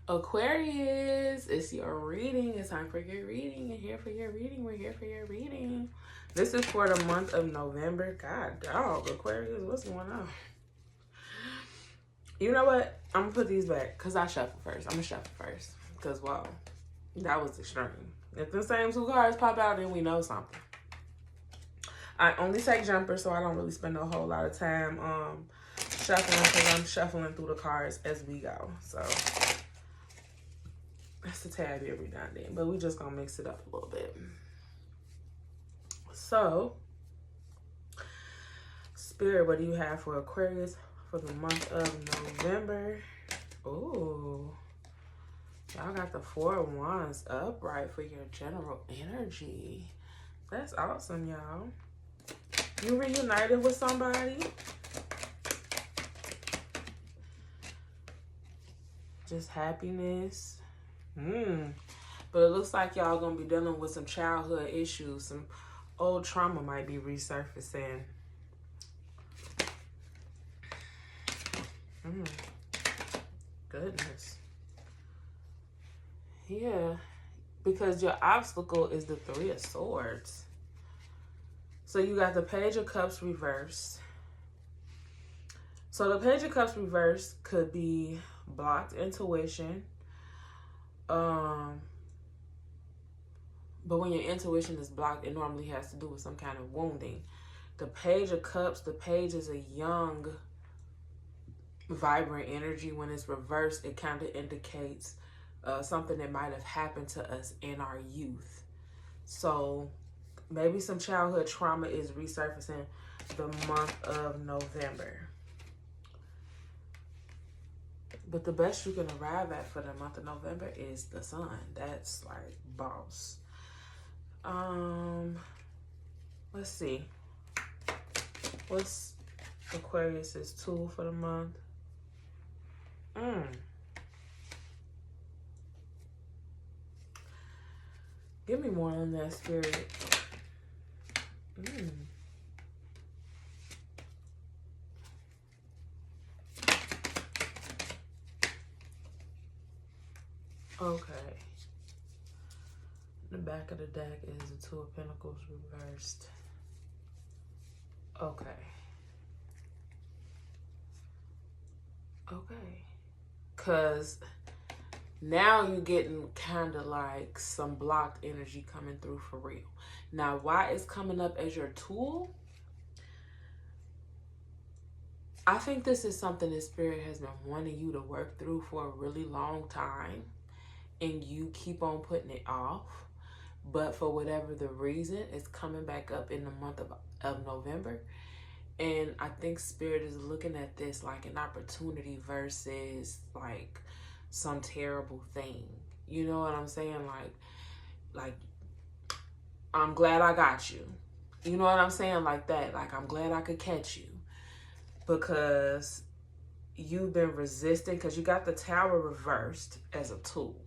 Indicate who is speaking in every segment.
Speaker 1: Aquarius, it's your reading. It's time for your reading. You're here for your reading. We're here for your reading. This is for the month of November. God, dog, Aquarius, what's going on? You know what? I'm going to put these back because I shuffle first. I'm going to shuffle first because, wow, that was extreme. If the same two cards pop out, then we know something. I only take jumpers, so I don't really spend a whole lot of time shuffling because I'm shuffling through the cards as we go. So that's a tad every now and then, but we just gonna mix it up a little bit. So, Spirit, what do you have for Aquarius for the month of November? Ooh, y'all got the Four of Wands upright for your general energy. That's awesome, y'all. You reunited with somebody? Just happiness. But it looks like y'all gonna be dealing with some childhood issues. Some old trauma might be resurfacing. Goodness. Yeah. Because your obstacle is the Three of Swords. So you got the Page of Cups reversed. So the Page of Cups reversed could be blocked intuition. But when your intuition is blocked, it normally has to do with some kind of wounding. The Page of Cups, the page is a young, vibrant energy. When it's reversed, it kind of indicates something that might have happened to us in our youth. So maybe some childhood trauma is resurfacing the month of November. But the best you can arrive at for the month of November is the Sun. That's like boss. Let's see. What's Aquarius's tool for the month? Give me more on that, Spirit. Okay. The back of the deck is the Two of Pentacles reversed. Okay. Because now you're getting kind of like some blocked energy coming through for real. Now, why it's coming up as your tool? I think this is something that Spirit has been wanting you to work through for a really long time. And you keep on putting it off. But for whatever the reason, it's coming back up in the month of November. And I think Spirit is looking at this like an opportunity versus like some terrible thing. You know what I'm saying? Like I'm glad I got you. You know what I'm saying? Like that. Like, I'm glad I could catch you. Because you've been resisting. Because you got the Tower reversed as a tool.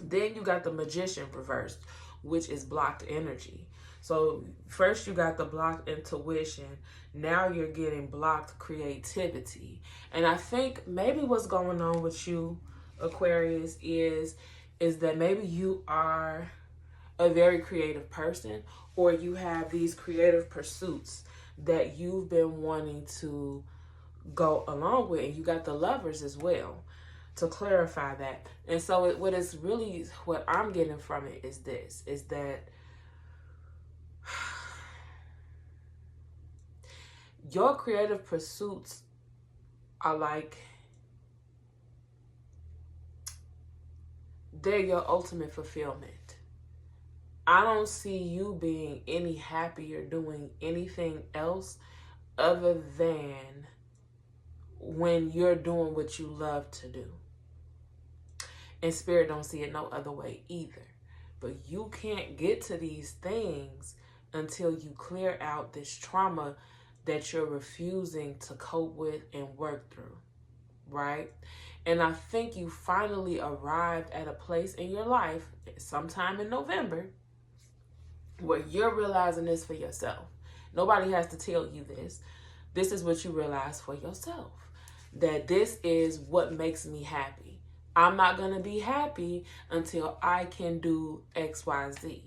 Speaker 1: Then you got the Magician reversed, which is blocked energy. So first you got the blocked intuition. Now you're getting blocked creativity. And I think maybe what's going on with you, Aquarius, is that maybe you are a very creative person, or you have these creative pursuits that you've been wanting to go along with. And you got the Lovers as well, to clarify that. And so what I'm getting from it is this, is that your creative pursuits are like, they're your ultimate fulfillment. I don't see you being any happier doing anything else other than when you're doing what you love to do. And Spirit don't see it no other way either. But you can't get to these things until you clear out this trauma that you're refusing to cope with and work through, right? And I think you finally arrived at a place in your life sometime in November where you're realizing this for yourself. Nobody has to tell you this. This is what you realize for yourself. That this is what makes me happy. I'm not going to be happy until I can do XYZ.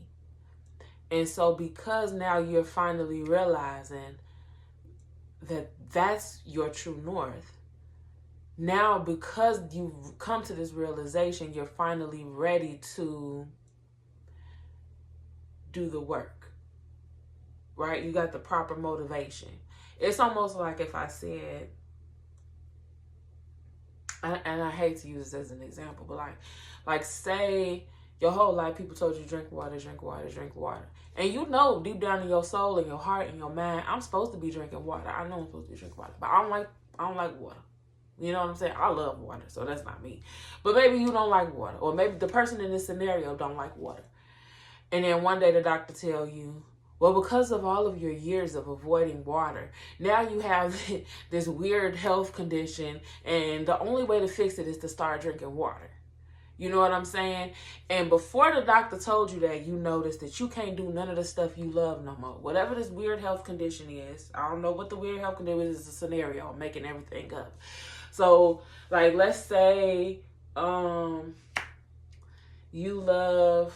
Speaker 1: And so because now you're finally realizing that that's your true north, now because you've come to this realization, you're finally ready to do the work, right? You got the proper motivation. It's almost like if I said, and I hate to use this as an example, but like say your whole life people told you drink water, drink water, drink water. And you know deep down in your soul and your heart and your mind, I'm supposed to be drinking water. I know I'm supposed to be drinking water, but I don't like water. You know what I'm saying? I love water, so that's not me. But maybe you don't like water, or maybe the person in this scenario don't like water. And then one day the doctor tell you, well, because of all of your years of avoiding water, now you have this weird health condition, and the only way to fix it is to start drinking water. You know what I'm saying? And before the doctor told you that, you noticed that you can't do none of the stuff you love no more. Whatever this weird health condition is, I don't know what the weird health condition is, a scenario. I'm making everything up. So, like, let's say you love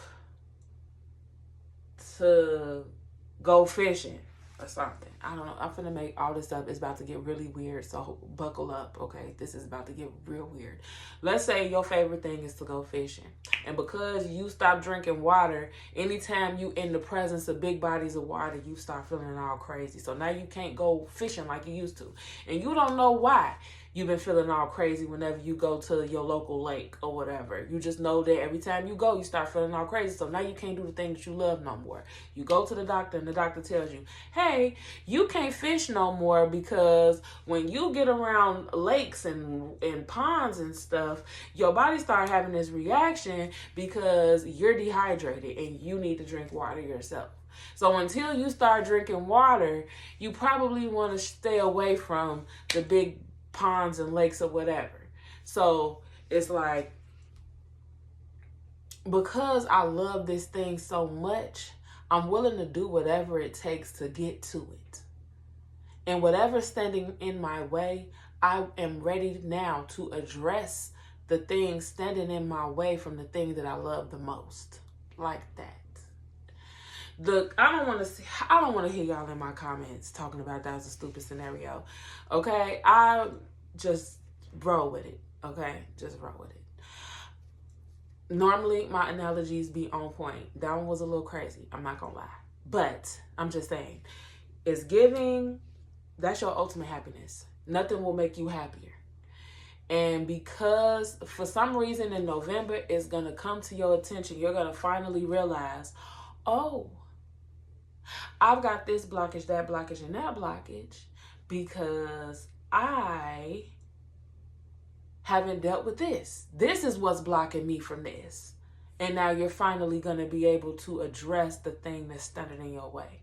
Speaker 1: to go fishing or something. I don't know. I'm finna make all this up. It's about to get really weird, so buckle up, okay? This is about to get real weird. Let's say your favorite thing is to go fishing. And because you stop drinking water, anytime you in the presence of big bodies of water, you start feeling all crazy. So now you can't go fishing like you used to. And you don't know why you've been feeling all crazy whenever you go to your local lake or whatever. You just know that every time you go, you start feeling all crazy. So now you can't do the thing that you love no more. You go to the doctor and the doctor tells you, hey, you can't fish no more because when you get around lakes and ponds and stuff, your body start having this reaction because you're dehydrated and you need to drink water yourself. So until you start drinking water, you probably want to stay away from the big ponds and lakes or whatever. So it's like, because I love this thing so much, I'm willing to do whatever it takes to get to it. And whatever's standing in my way, I am ready now to address the things standing in my way from the thing that I love the most. Like that. I don't want to hear y'all in my comments talking about that was a stupid scenario. Okay? I just roll with it. Okay? Just roll with it. Normally, my analogies be on point. That one was a little crazy. I'm not going to lie. But I'm just saying, it's giving, that's your ultimate happiness. Nothing will make you happier. And because for some reason in November, it's going to come to your attention. You're going to finally realize, oh, I've got this blockage, that blockage, and that blockage because I haven't dealt with this. This is what's blocking me from this. And now you're finally going to be able to address the thing that's standing in your way.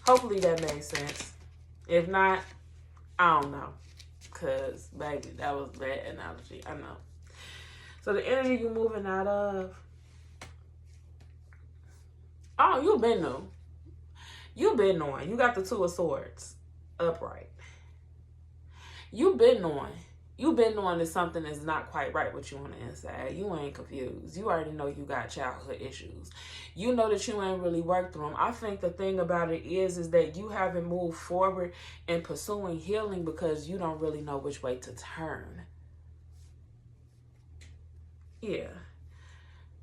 Speaker 1: Hopefully that made sense. If not, I don't know. Because, baby, that was a bad analogy. I know. So the energy you're moving out of, oh, you've been knowing. You've been knowing. You got the Two of Swords upright. You've been knowing. You've been knowing that something is not quite right with you on the inside. You ain't confused. You already know you got childhood issues. You know that you ain't really worked through them. I think the thing about it is that you haven't moved forward in pursuing healing because you don't really know which way to turn. Yeah.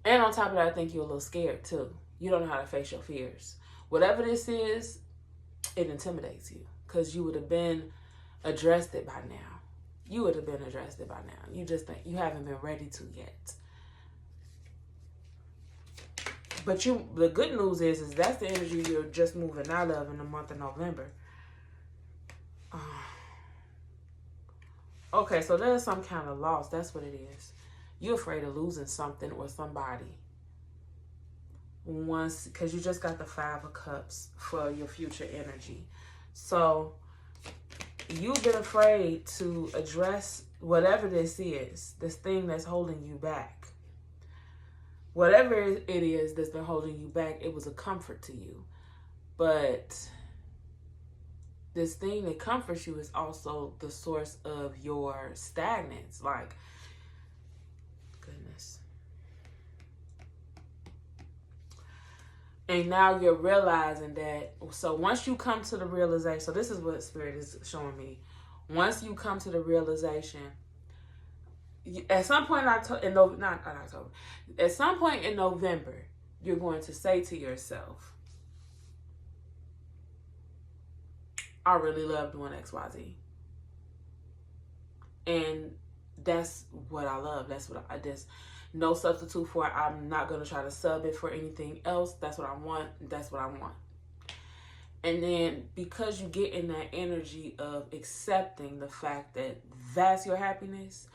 Speaker 1: And on top of that, I think you're a little scared too. You don't know how to face your fears. Whatever this is, it intimidates you because you would have been addressed it by now. You would have been addressed it by now. You just think you haven't been ready to yet. But the good news is that's the energy you're just moving out of in the month of November. Okay, so there's some kind of loss. That's what it is. You're afraid of losing something or somebody. Because you just got the Five of Cups for your future energy. So you've been afraid to address whatever this is, this thing that's holding you back. Whatever it is that's been holding you back, it was a comfort to you. But this thing that comforts you is also the source of your stagnance. Like, goodness. And now you're realizing that, so once you come to the realization, so this is what Spirit is showing me. Once you come to the realization, at some point at some point in November, you're going to say to yourself, I really love doing XYZ. And that's what I love. That's what I just, no substitute for it. I'm not going to try to sub it for anything else. That's what I want. That's what I want. And then because you get in that energy of accepting the fact that that's your happiness,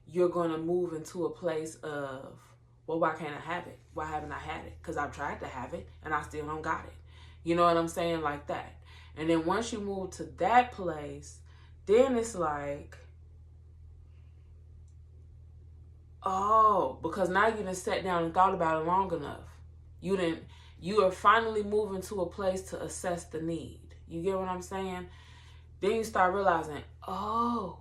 Speaker 1: you're going to move into a place of, well, why can't I have it? Why haven't I had it? Because I've tried to have it and I still don't got it. You know what I'm saying? Like that. And then once you move to that place, then it's like, oh, because now you done sat down and thought about it long enough. You are finally moving to a place to assess the need. You get what I'm saying? Then you start realizing, oh,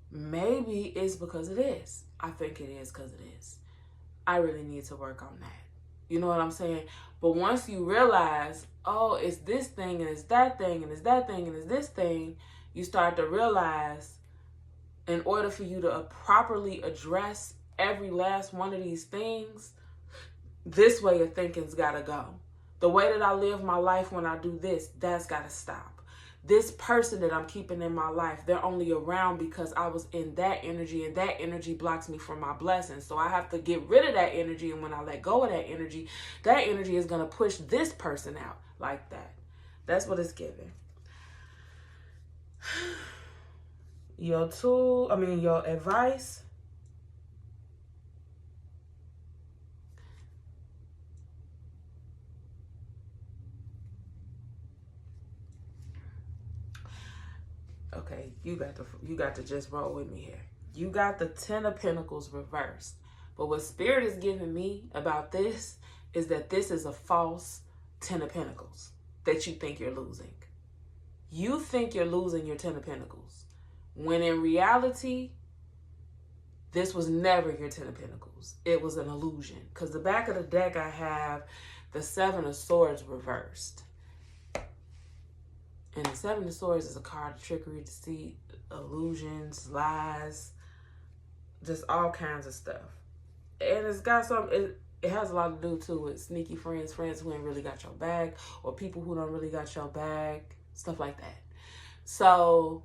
Speaker 1: maybe it's because it is. I think it is because it is. I really need to work on that. You know what I'm saying? But once you realize, oh, it's this thing and it's that thing and it's that thing and it's this thing, you start to realize in order for you to properly address every last one of these things, this way of thinking's got to go. The way that I live my life when I do this, that's got to stop. This person that I'm keeping in my life, they're only around because I was in that energy, and that energy blocks me from my blessings. So I have to get rid of that energy, and when I let go of that energy is going to push this person out like that. That's what it's giving. Your advice. Okay, you got to just roll with me here. You got the 10 of Pentacles reversed. But what Spirit is giving me about this is that this is a false 10 of Pentacles that you think you're losing. You think you're losing your 10 of Pentacles, when in reality, this was never your 10 of Pentacles. It was an illusion. Because the back of the deck, I have the 7 of Swords reversed. And the 7 of Swords is a card of trickery, deceit, illusions, lies, just all kinds of stuff. And it's got it has a lot to do too with sneaky friends who ain't really got your back, or people who don't really got your back, stuff like that. So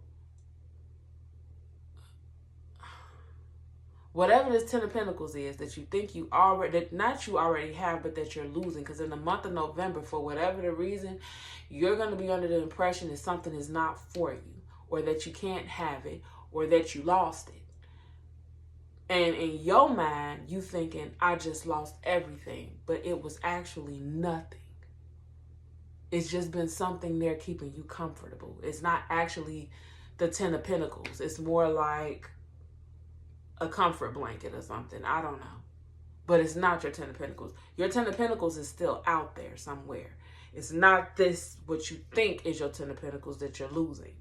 Speaker 1: whatever this 10 of Pentacles is that you think you already, that not you already have, but that you're losing. Because in the month of November, for whatever the reason, you're going to be under the impression that something is not for you, or that you can't have it, or that you lost it. And in your mind, you thinking, I just lost everything. But it was actually nothing. It's just been something there keeping you comfortable. It's not actually the 10 of Pentacles. It's more like a comfort blanket or something. I don't know. But it's not your 10 of Pentacles. Your 10 of Pentacles is still out there somewhere. It's not this, what you think is your 10 of Pentacles, that you're losing.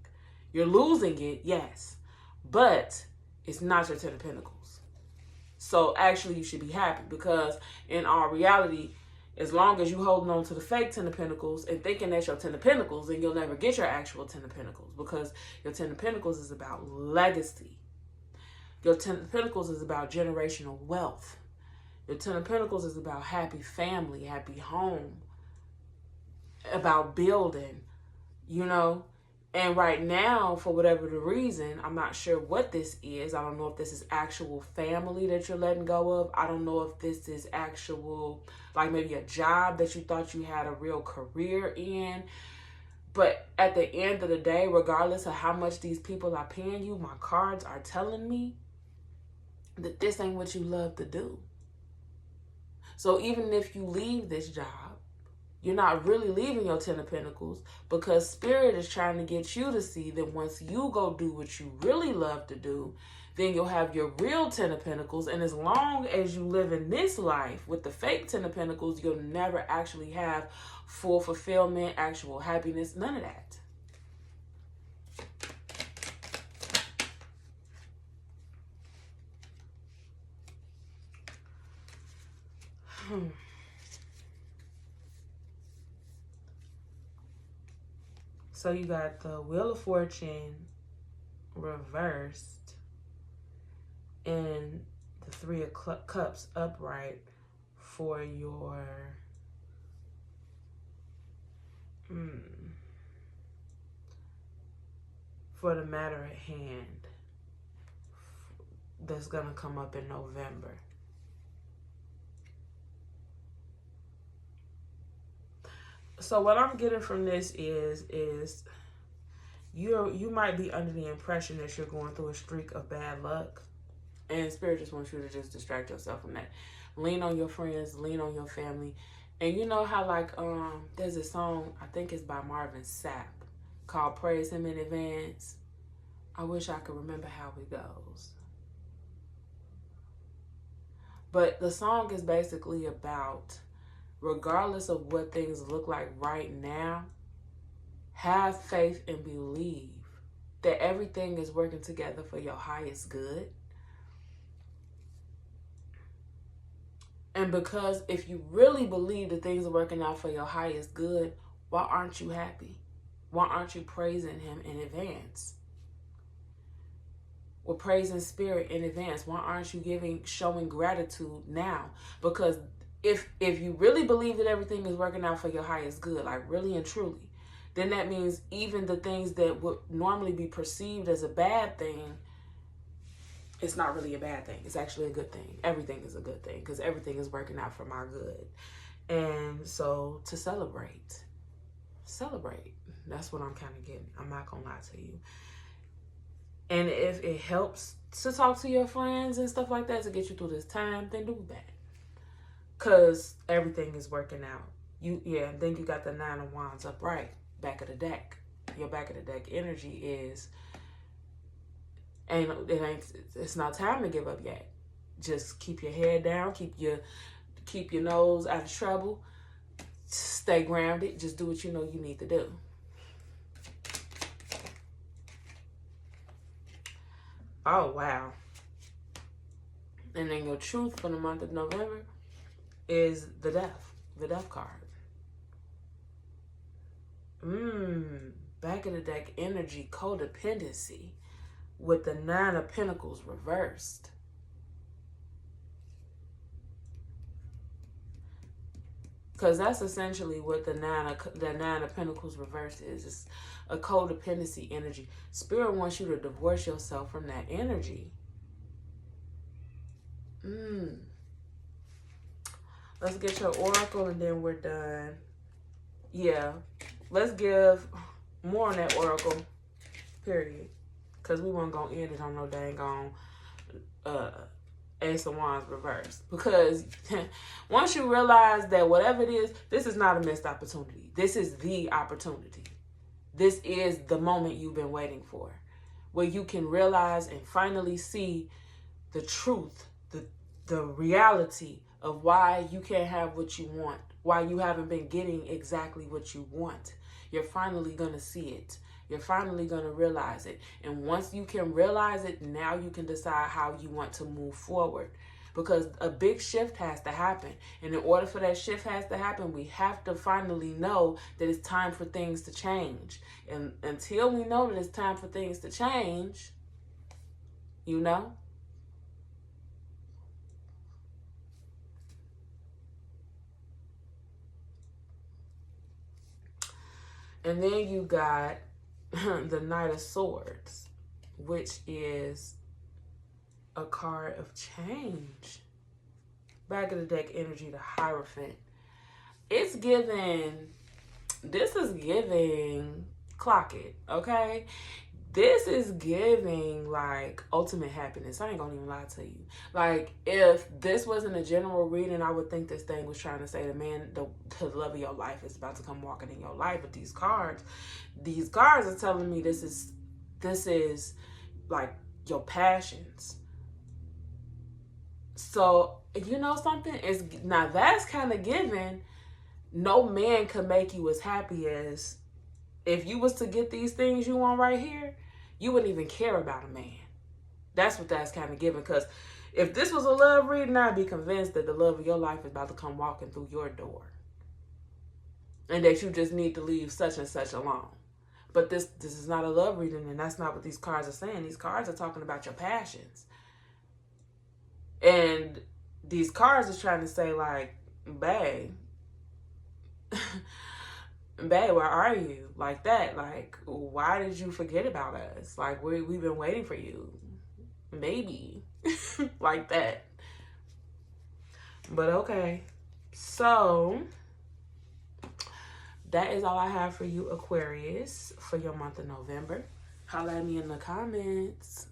Speaker 1: You're losing it, yes. But it's not your 10 of Pentacles. So actually you should be happy, because in all reality, as long as you holding on to the fake 10 of Pentacles and thinking that's your 10 of Pentacles, then you'll never get your actual 10 of Pentacles, because your 10 of Pentacles is about legacy. Your 10 of Pentacles is about generational wealth. Your 10 of Pentacles is about happy family, happy home, about building, you know. And right now, for whatever the reason, I'm not sure what this is. I don't know if this is actual family that you're letting go of. I don't know if this is actual, like maybe a job that you thought you had a real career in. But at the end of the day, regardless of how much these people are paying you, my cards are telling me that this ain't what you love to do. So even if you leave this job, You're not really leaving your Ten of Pentacles, because Spirit is trying to get you to see that once you go do what you really love to do, then you'll have your real Ten of Pentacles. And as long as you live in this life with the fake Ten of Pentacles, you'll never actually have full fulfillment, actual happiness, none of that. So you got the Wheel of Fortune reversed and the Three of Cups upright for your for the matter at hand that's going to come up in November. So what I'm getting from this is you might be under the impression that you're going through a streak of bad luck, and Spirit just wants you to just distract yourself from that. Lean on your friends, lean on your family. And you know how like there's a song, I think it's by Marvin Sapp, called Praise Him in Advance. I wish I could remember how it goes. But the song is basically about, regardless of what things look like right now, have faith and believe that everything is working together for your highest good. And because if you really believe that things are working out for your highest good, why aren't you happy? Why aren't you praising Him in advance? Or praising Spirit in advance? Why aren't you showing gratitude now? Because if you really believe that everything is working out for your highest good, like really and truly, then that means even the things that would normally be perceived as a bad thing, it's not really a bad thing. It's actually a good thing. Everything is a good thing because everything is working out for my good. And so to celebrate. That's what I'm kind of getting. I'm not going to lie to you. And if it helps to talk to your friends and stuff like that to get you through this time, then do that. Because everything is working out. And then you got the Nine of Wands upright, back of the deck. Your back of the deck energy is, it's not time to give up yet. Just keep your head down, keep your nose out of trouble, stay grounded, just do what you know you need to do. Oh, wow. And then your truth for the month of November is the death card. Back of the deck energy, codependency with the Nine of Pentacles reversed. Because that's essentially what the Nine of Pentacles reversed is. It's a codependency energy. Spirit wants you to divorce yourself from that energy. Let's get your oracle and then we're done. Yeah. Let's give more on that oracle. Period. Because we weren't going to end it on no dang on Ace of Wands reverse. Because once you realize that whatever it is, this is not a missed opportunity. This is the opportunity. This is the moment you've been waiting for. Where you can realize and finally see the truth, the reality of why you can't have what you want. Why you haven't been getting exactly what you want. You're finally going to see it. You're finally going to realize it. And once you can realize it, now you can decide how you want to move forward. Because a big shift has to happen. And in order for that shift has to happen, we have to finally know that it's time for things to change. And until we know that it's time for things to change, you know, and then you got the Knight of Swords, which is a card of change. Back of the deck energy, the Hierophant. This is giving, clock it, okay? this is giving like ultimate happiness. I ain't gonna even lie to you. Like, if this wasn't a general reading, I would think this thing was trying to say the love of your life is about to come walking in your life. But these cards are telling me this is like your passions. So, you know something? Now that's kind of given. No man could make you as happy as, if you was to get these things you want right here, you wouldn't even care about a man. That's what that's kind of given. Because if this was a love reading, I'd be convinced that the love of your life is about to come walking through your door. And that you just need to leave such and such alone. But this is not a love reading, and that's not what these cards are saying. These cards are talking about your passions. And these cards are trying to say, like, babe, babe, where are you? Like that. Like, why did you forget about us? Like, we've been waiting for you. Maybe. Like that. But okay. So, that is all I have for you, Aquarius, for your month of November. Holla at me in the comments.